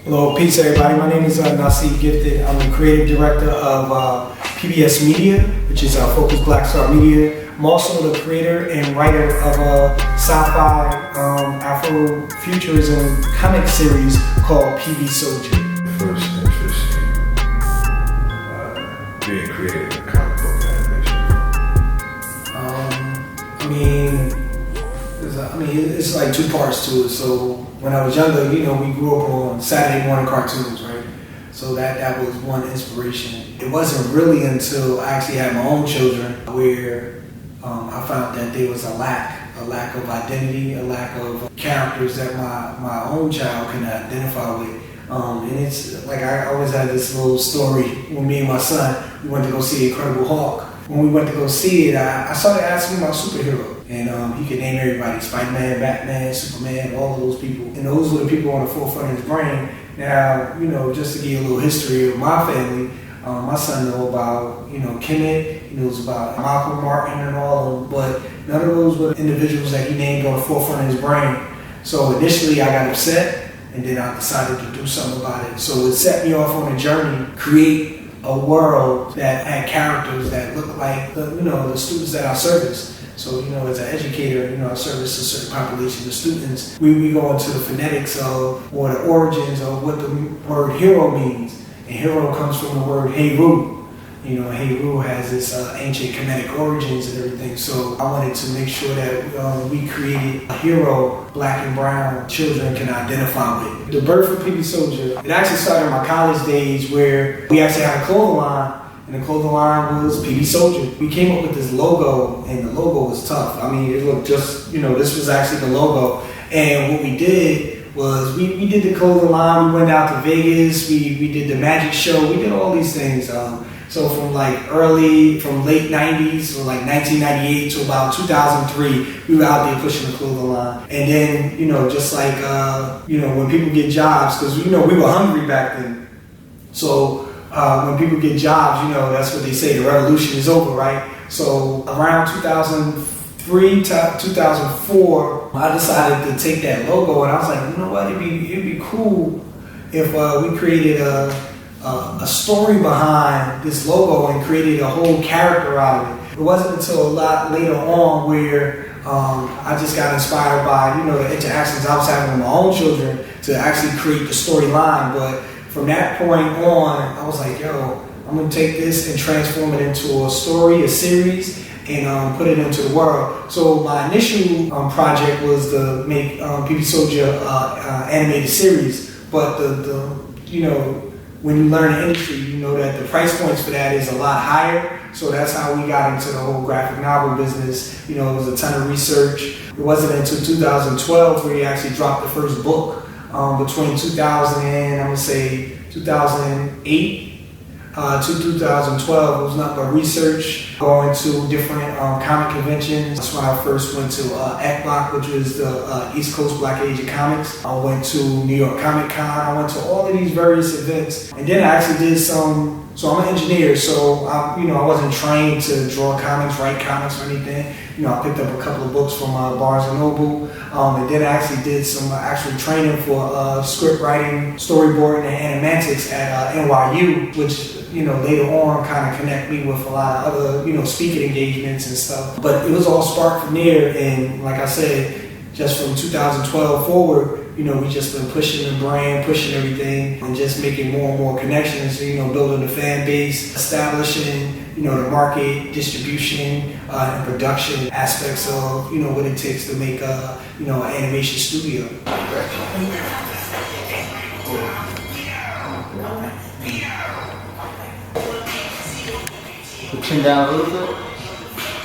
Hello, peace everybody. My name is Nasib Gifted. I'm the creative director of PBS Media, which is Focused Black Star Media. I'm also the creator and writer of a sci-fi Afrofuturism comic series called PHOCUSED. First interest in being creative in comic book animation? It's like two parts to it. So when I was younger, we grew up on Saturday morning cartoons, right? So that was one inspiration. It wasn't really until I actually had my own children where I found that there was a lack of identity, a lack of characters that my own child can identify with. And it's like I always had this little story when me and my son, we went to go see Incredible Hulk. When we went to go see it, I started asking about superheroes. And he could name everybody, Spider-Man, Batman, Superman, all of those people. And those were the people on the forefront of his brain. Now, just to give you a little history of my family, my son knows about, Kemet, he knows about Malcolm Martin and all of them, but none of those were individuals that he named on the forefront of his brain. So initially I got upset, and then I decided to do something about it. So it set me off on a journey, create a world that had characters that looked like the students that I service. So, as an educator, I service a certain population of students. We go into the phonetics of, or the origins of what the word hero means. And hero comes from the word Heru. Heru has its ancient Kemetic origins and everything. So I wanted to make sure that we created a hero black and brown children can identify with. The birth of PHOCUSED, it actually started in my college days where we actually had a clothing line. And the clothing line was PHOCUSED. We came up with this logo, and the logo was tough. It looked just, this was actually the logo. And what we did was we did the clothing line. We went out to Vegas. We did the magic show. We did all these things. So from late 90s, so like 1998 to about 2003, we were out there pushing the clothing line. And then, just like, when people get jobs, because, we were hungry back then. So when people get jobs, that's what they say, the revolution is over, right? So around 2003 to 2004, I decided to take that logo, and I was like, you know what, it'd be cool if we created a story behind this logo and created a whole character out of it. It wasn't until a lot later on where I just got inspired by, the interactions I was having with my own children to actually create the storyline. But from that point on, I was like, I'm gonna take this and transform it into a story, a series, and put it into the world. So my initial project was to make PHOCUSED animated series, but when you learn the industry, you know that the price points for that is a lot higher. So that's how we got into the whole graphic novel business. It was a ton of research. It wasn't until 2012 where we actually dropped the first book. Between 2000 and I'm gonna say 2008 to 2012, it was nothing but research, going to different comic conventions. That's when I first went to ECBLOC, which was the East Coast Black Asian Comics. I went to New York Comic Con. I went to all of these various events, and then I actually did some. So I'm an engineer, so I wasn't trained to draw comics, write comics, or anything. I picked up a couple of books from Barnes & Noble, and then I actually did some actual training for script writing, storyboarding, and animatics at NYU, which later on kind of connect me with a lot of other speaking engagements and stuff. But it was all sparked from there, and like I said, just from 2012 forward, we just been pushing the brand, pushing everything, and just making more and more connections, building the fan base, establishing, the market, distribution, and production aspects of, what it takes to make an animation studio. Chin down a little bit?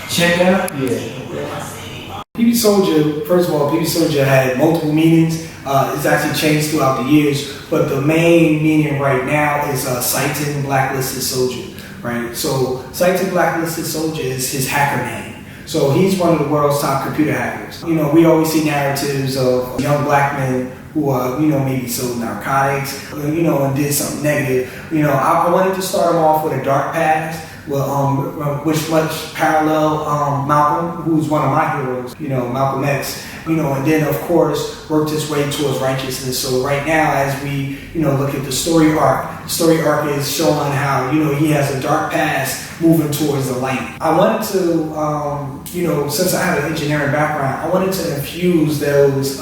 Chin down? Yeah. PHOCUSED, first of all, PHOCUSED had multiple meanings. It's actually changed throughout the years, but the main meaning right now is Citing Blacklisted Soldier, right? So Citing Blacklisted Soldier is his hacker name. So he's one of the world's top computer hackers. We always see narratives of young black men who maybe sold narcotics, and did something negative. I wanted to start him off with a dark past, which much parallel Malcolm, who's one of my heroes, Malcolm X, and then of course worked his way towards righteousness. So right now, as we, look at the story arc is showing how, he has a dark past moving towards the light. I wanted to, since I have an engineering background, I wanted to infuse those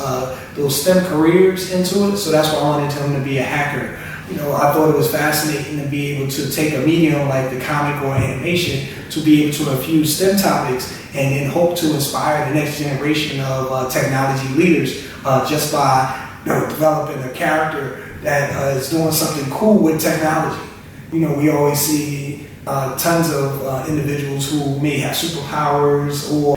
STEM careers into it. So that's why I wanted him to be a hacker. I thought it was fascinating to be able to take a medium like the comic or animation to be able to infuse STEM topics and then hope to inspire the next generation of technology leaders just by developing a character that is doing something cool with technology. We always see tons of individuals who may have superpowers or,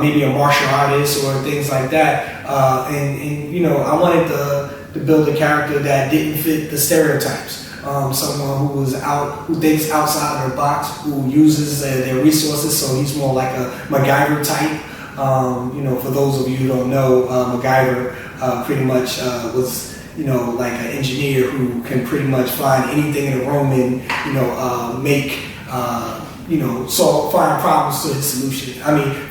maybe a martial artist or things like that. And I wanted to build a character that didn't fit the stereotypes. Someone who thinks outside their box, who uses their resources, so he's more like a MacGyver type. For those of you who don't know, MacGyver pretty much was, like an engineer who can pretty much find anything in a room and, find problems to his solution.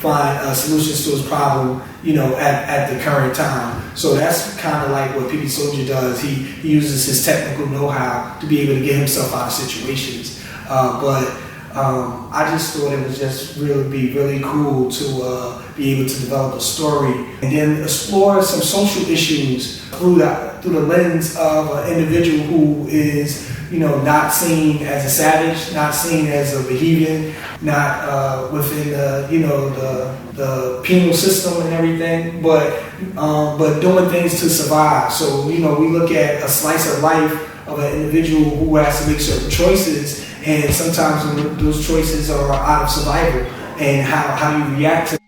Find solutions to his problem, at the current time. So that's kind of like what P.B. Soldier does. He uses his technical know-how to be able to get himself out of situations. I just thought it would just be really cool to be able to develop a story and then explore some social issues through the lens of an individual who is, not seen as a savage, not seen as a bohemian, not within the penal system and everything, but doing things to survive. So, we look at a slice of life of an individual who has to make certain choices, and sometimes those choices are out of survival, and how you react to